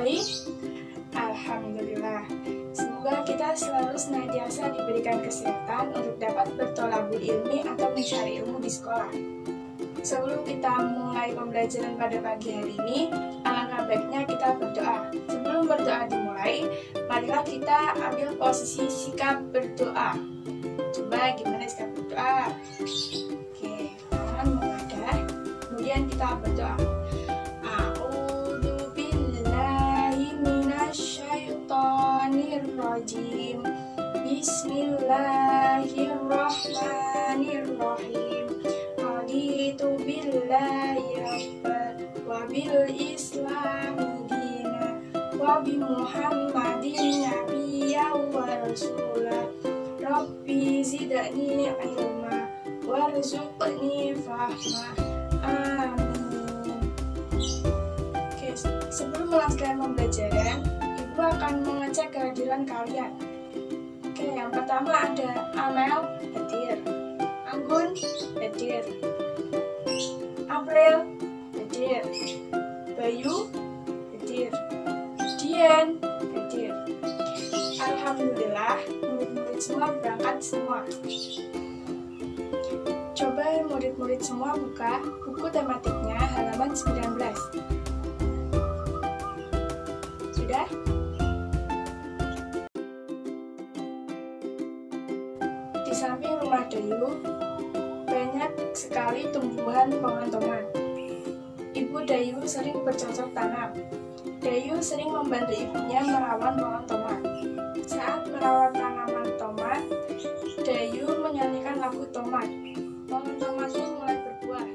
baik? Alhamdulillah. Semoga kita selalu senantiasa diberikan kesehatan untuk dapat bertolabul ilmi atau mencari ilmu di sekolah. Sebelum kita mulai pembelajaran pada pagi hari ini, alangkah baiknya kita berdoa. Sebelum berdoa dimulai, marilah kita ambil posisi sikap berdoa. Coba gimana sikap berdoa? Oke, tangan mengadah, kemudian kita berdoa. Bismillahirrahmanirrahim. Bismillahirrahmanirrahim. Raditu billahi rabban wa bil islami dina wa bi muhammadin nabiyyan wa rasulah. Rabbi zidni ilma warzuqni fahma. Amin. Oke, sebelum melanjutkan pembelajaran, Ibu akan mengecek kehadiran kalian. Oke, yang pertama ada Amel, hadir. Anggun, hadir. April, hadir. Bayu, hadir. Dian, hadir. Alhamdulillah, murid-murid semua berangkat semua. Coba murid-murid semua buka buku tematiknya halaman 19. Sudah? Di samping rumah Dayu, banyak sekali tumbuhan pohon tomat. Ibu Dayu sering bercocok tanam. Dayu sering membantu ibunya merawat pohon tomat. Saat merawat tanaman tomat, Dayu menyanyikan lagu tomat. Pohon tomat pun mulai berbuah.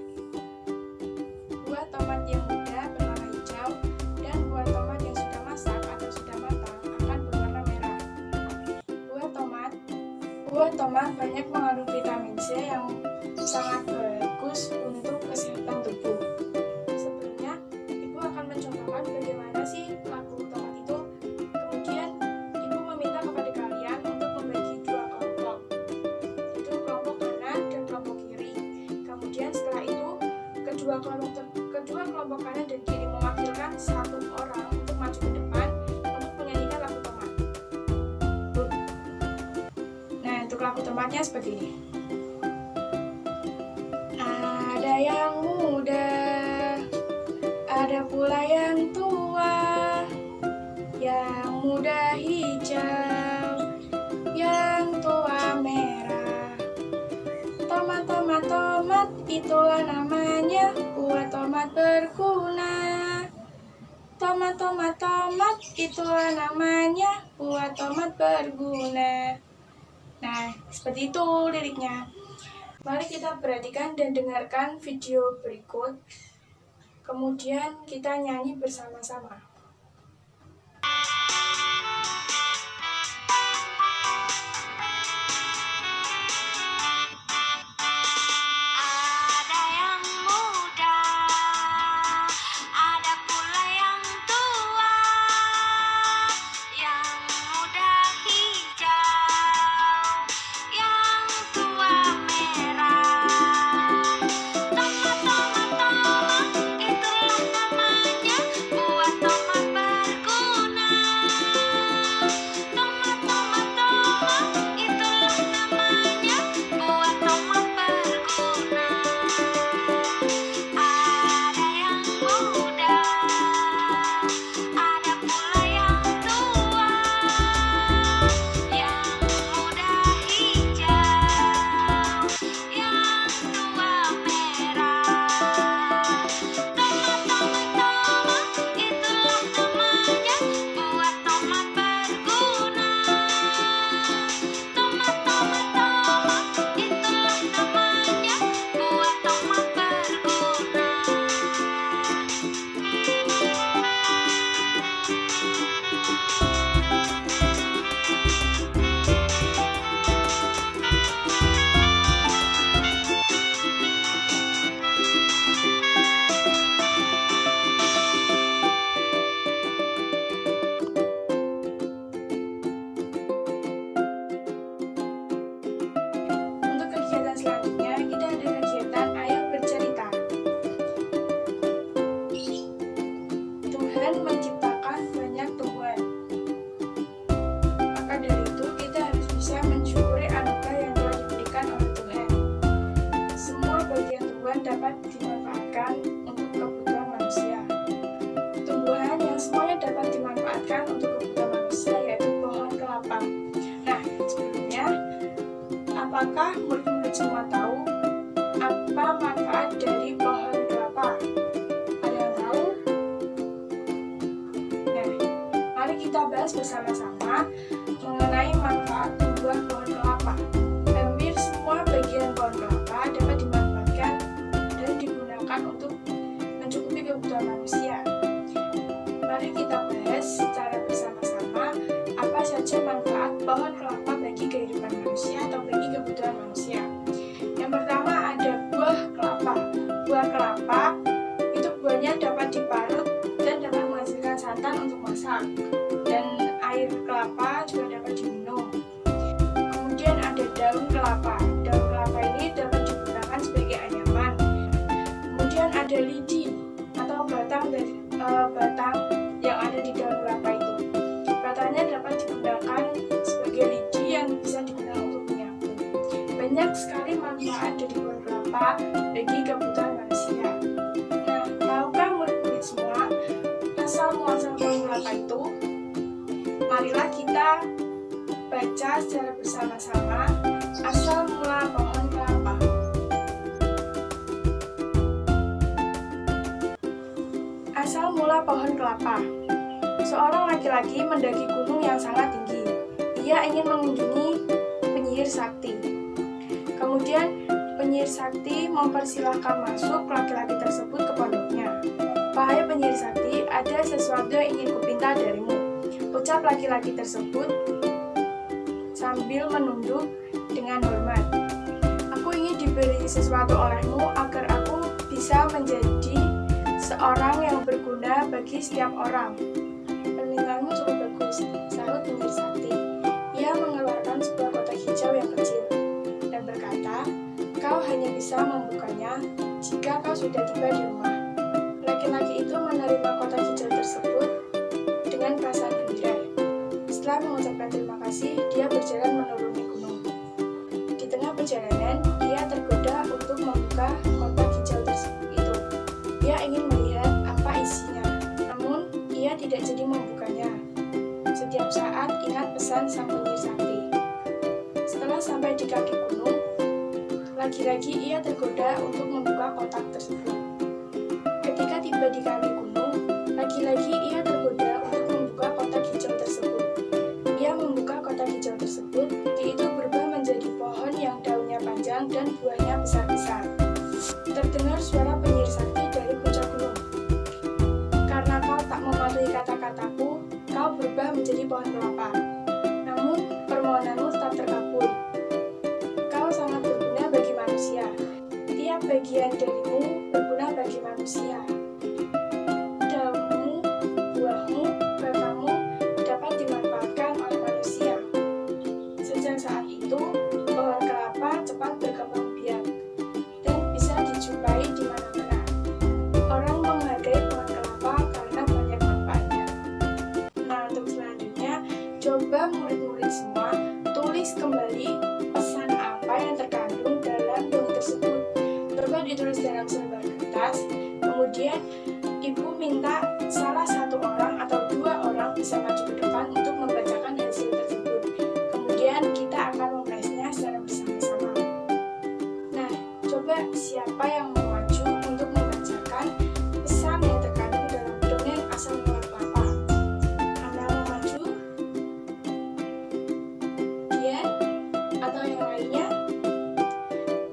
Buah tomat yang muda berwarna hijau dan buah tomat yang sudah masak atau sudah matang akan berwarna merah. Buah tomat banyak mengandung vitamin C yang sangat bagus untuk kesehatan tubuh. Sebelumnya, Ibu akan mencontohkan bagaimana sih lagu tomat itu. Kemudian, Ibu meminta kepada kalian untuk membagi dua kelompok, yaitu kelompok kanan dan kelompok kiri. Kemudian setelah itu, kedua kelompok kanan dan kiri mewakilkan satu orang untuk maju ke depan untuk menyanyikan lagu tomat. Nah, untuk lagu tomatnya seperti ini. Ada yang muda, ada pula yang tua. Yang muda hijau, yang tua merah. Tomat, tomat, tomat, itulah namanya, buah tomat berguna. Tomat, tomat, tomat, itulah namanya, buah tomat berguna. Nah, seperti itu liriknya. Mari kita perhatikan dan dengarkan video berikut. Kemudian kita nyanyi bersama-sama. Tuhan menciptakan Apakah murid-murid semua tahu apa manfaat dari pohon kelapa? Ada yang tahu? Nah, mari kita bahas bersama-sama mengenai manfaat membuat pohon kelapa. Hampir semua bagian pohon kelapa dapat dimanfaatkan dan digunakan untuk mencukupi kebutuhan manusia. Mari kita bahas secara bersama-sama apa saja manfaat pohon kelapa bagi kehidupan manusia atau bagi kebutuhan manusia. Yang pertama ada buah kelapa. Buah kelapa itu buahnya dapat diparut dan dapat menghasilkan santan untuk masak, dan air kelapa juga dapat diminum. Kemudian ada daun kelapa. Daun kelapa ini dapat digunakan sebagai anyaman. Kemudian ada lidi atau batang yang ada di daun kelapa itu. Batangnya dapat digunakan sebagai lidi yang bisa digunakan untuk menyapu. Banyak sekali manfaat dari pohon kelapa bagi kebutuhan manusia. Nah, tahukah murid-murid semua asal muasal pohon kelapa itu? Marilah kita baca secara bersama-sama asal mula pohon kelapa. Asal mula pohon kelapa. Seorang laki-laki mendaki gunung yang sangat tinggi. Ia ingin mengunjungi penyihir sakti. Kemudian penyihir sakti mempersilahkan masuk laki-laki tersebut ke pondoknya. "Wahai penyihir sakti, ada sesuatu yang ingin kupinta darimu," ucap laki-laki tersebut sambil menunduk dengan hormat. "Aku ingin diberi sesuatu olehmu agar aku bisa menjadi seorang yang berguna bagi setiap orang." "Permintaanmu cukup bagus," sahut penyihir sakti. Ia mengeluarkan sebuah kotak hijau yang kecil dan berkata, "Kau hanya bisa membukanya jika kau sudah tiba di rumah." Laki-laki itu menerima kotak hijau tersebut dengan perasaan gembira. Setelah mengucapkan terima kasih, dia berjalan menuruni gunung. Di tengah perjalanan, ia tergoda untuk membuka kotak hijau tersebut itu. Ia ingin melihat apa isinya, namun ia tidak jadi membukanya. Setiap saat ingat pesan sang penyihir sakti. Setelah sampai di kaki gunung, lagi-lagi ia tergoda untuk membuka kotak tersebut. Ketika tiba di kaki gunung, lagi-lagi ia tergoda untuk membuka kotak hijau tersebut. Ia membuka kotak hijau tersebut, yaitu berubah menjadi pohon yang daunnya panjang dan buahnya besar-besar. Terdengar suara penyihir sakti dari puncak gunung. "Karena kau tak mematuhi kata-kataku, kau berubah menjadi pohon kelapa. Namun, permohonanmu tetap terkabul. Kau sangat berguna bagi manusia. Tiap bagian darimu berguna bagi manusia. Daunmu, buahmu, batangmu dapat dimanfaatkan oleh manusia." Sejak saat itu, pohon kelapa cepat berkembang biak dan bisa dijumpai di mana-mana. Orang menghargai pohon kelapa karena banyak manfaatnya. Nah, untuk selanjutnya, coba murid-murid semua tulis kembali pesan apa yang terkandung dalam buku tersebut. Coba ditulis dalam selembar kertas. Kemudian, ibu minta salah satu orang atau dua orang bisa maju ke depan untuk membacakan hasil tersebut. Kemudian kita akan membalasnya secara bersama-sama. Nah, coba siapa yang mau maju untuk membacakan pesan yang terkandung dalam dongeng asal mula kelapa? Anda mau maju? Dian? Atau yang lainnya?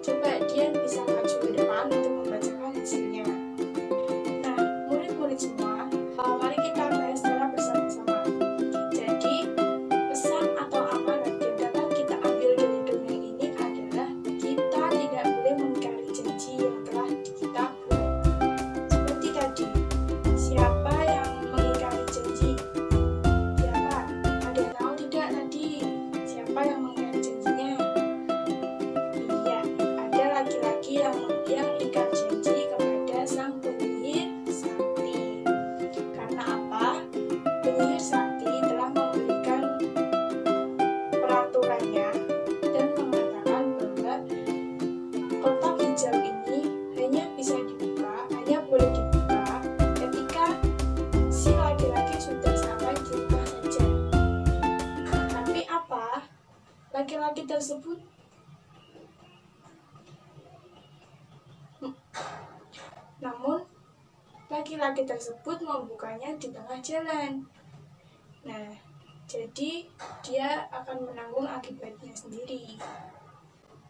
Coba Dian bisa maju ke depan untuk membacakan hasilnya. Nah, murid-murid semua, mari kita bahas secara bersama-sama. Jadi, pesan atau amanat yang dapat kita ambil dari dongeng ini adalah kita tidak boleh mengingkari janji yang telah kita buat. Seperti tadi, siapa yang mengingkari janji? Siapa? Ada yang tahu tidak tadi? Siapa yang mengingkari janjinya? Iya, ada laki-laki yang ingkar janji kepada sang penyihir sakti. Karena apa? Penyihir sakti telah memberikan peraturannya dan mengatakan bahwa kotak hijau ini hanya bisa dibuka, hanya boleh dibuka ketika si laki-laki sudah sampai di rumah saja. Tapi apa? Laki-laki tersebut laki-laki tersebut membukanya di tengah jalan. Nah, jadi dia akan menanggung akibatnya sendiri.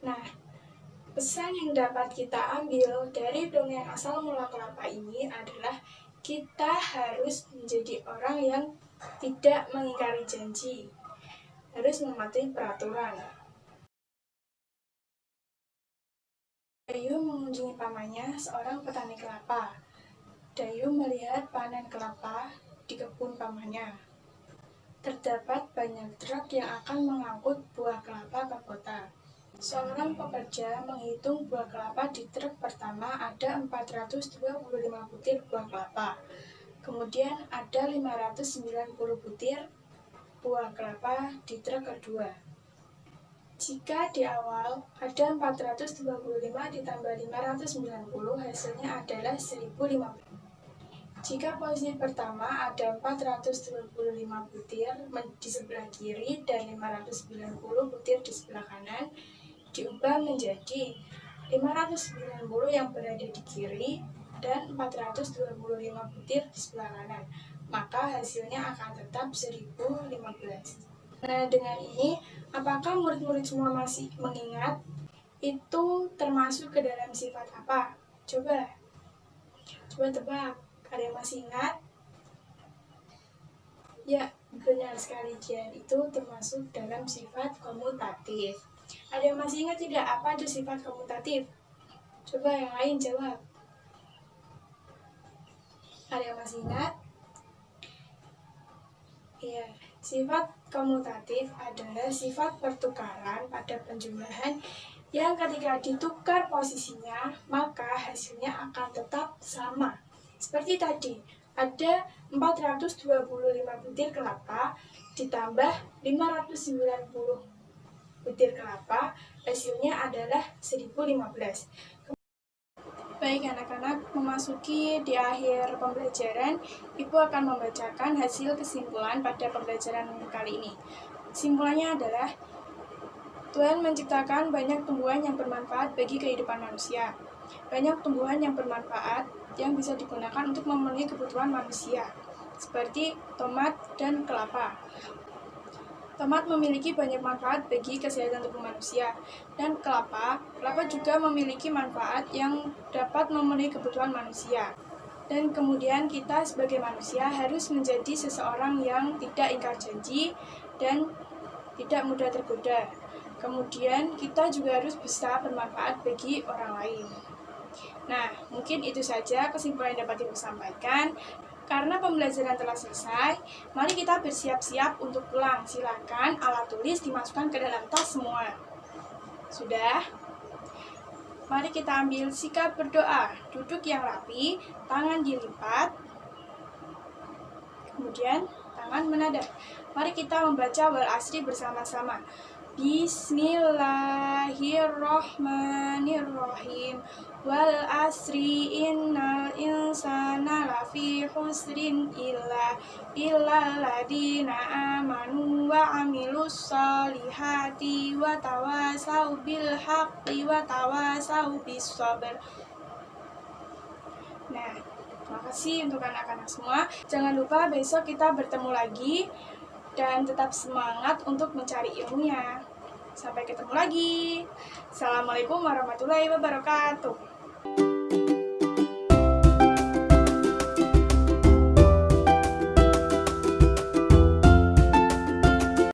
Nah, pesan yang dapat kita ambil dari dongeng asal mula kelapa ini adalah kita harus menjadi orang yang tidak mengingkari janji, harus mematuhi peraturan. Dayu mengunjungi pamannya, seorang petani kelapa. Dayu melihat panen kelapa di kebun pamannya. Terdapat banyak truk yang akan mengangkut buah kelapa ke kota. Seorang pekerja menghitung buah kelapa di truk pertama ada 425 butir buah kelapa. Kemudian ada 590 butir buah kelapa di truk kedua. Jika di awal ada 425 ditambah 590, hasilnya adalah 1050. Jika posisi pertama ada 425 butir di sebelah kiri dan 590 butir di sebelah kanan, diubah menjadi 590 yang berada di kiri dan 425 butir di sebelah kanan, maka hasilnya akan tetap 1015. Nah, dengan ini, apakah murid-murid semua masih mengingat? Itu termasuk ke dalam sifat apa? Coba tebak. Ada yang masih ingat? Ya, benar sekali, Jian. Itu termasuk dalam sifat komutatif. Ada yang masih ingat tidak apa itu sifat komutatif? Coba yang lain jawab. Ada yang masih ingat? Iya, sifat komutatif adalah sifat pertukaran pada penjumlahan yang ketika ditukar posisinya, maka hasilnya akan tetap sama. Seperti tadi, ada 425 butir kelapa ditambah 590 butir kelapa, hasilnya adalah 1015. Baik anak-anak, memasuki di akhir pembelajaran, Ibu akan membacakan hasil kesimpulan pada pembelajaran kali ini. Kesimpulannya adalah, Tuhan menciptakan banyak tumbuhan yang bermanfaat bagi kehidupan manusia. Banyak tumbuhan yang bermanfaat yang bisa digunakan untuk memenuhi kebutuhan manusia, seperti tomat dan kelapa. Tomat memiliki banyak manfaat bagi kesehatan tubuh manusia, dan kelapa juga memiliki manfaat yang dapat memenuhi kebutuhan manusia. Dan kemudian kita sebagai manusia harus menjadi seseorang yang tidak ingkar janji dan tidak mudah tergoda. Kemudian kita juga harus bisa bermanfaat bagi orang lain. Nah, mungkin itu saja kesimpulan yang dapat Ibu sampaikan. Karena pembelajaran telah selesai, mari kita bersiap-siap untuk pulang. Silakan alat tulis dimasukkan ke dalam tas semua. Sudah? Mari kita ambil sikap berdoa. Duduk yang rapi, tangan dilipat, kemudian tangan menadar. Mari kita membaca wal asri bersama-sama. Bismillahirrahmanirrahim. Wal asri innal insana lafi khusrin illa alladina amanu wa amilus solihati wa tawasau bil haqqi wa tawasau bis sabr. Nah, terima kasih untuk anak-anak semua. Jangan lupa besok kita bertemu lagi dan tetap semangat untuk mencari ilmunya. Sampai ketemu lagi. Assalamualaikum warahmatullahi wabarakatuh.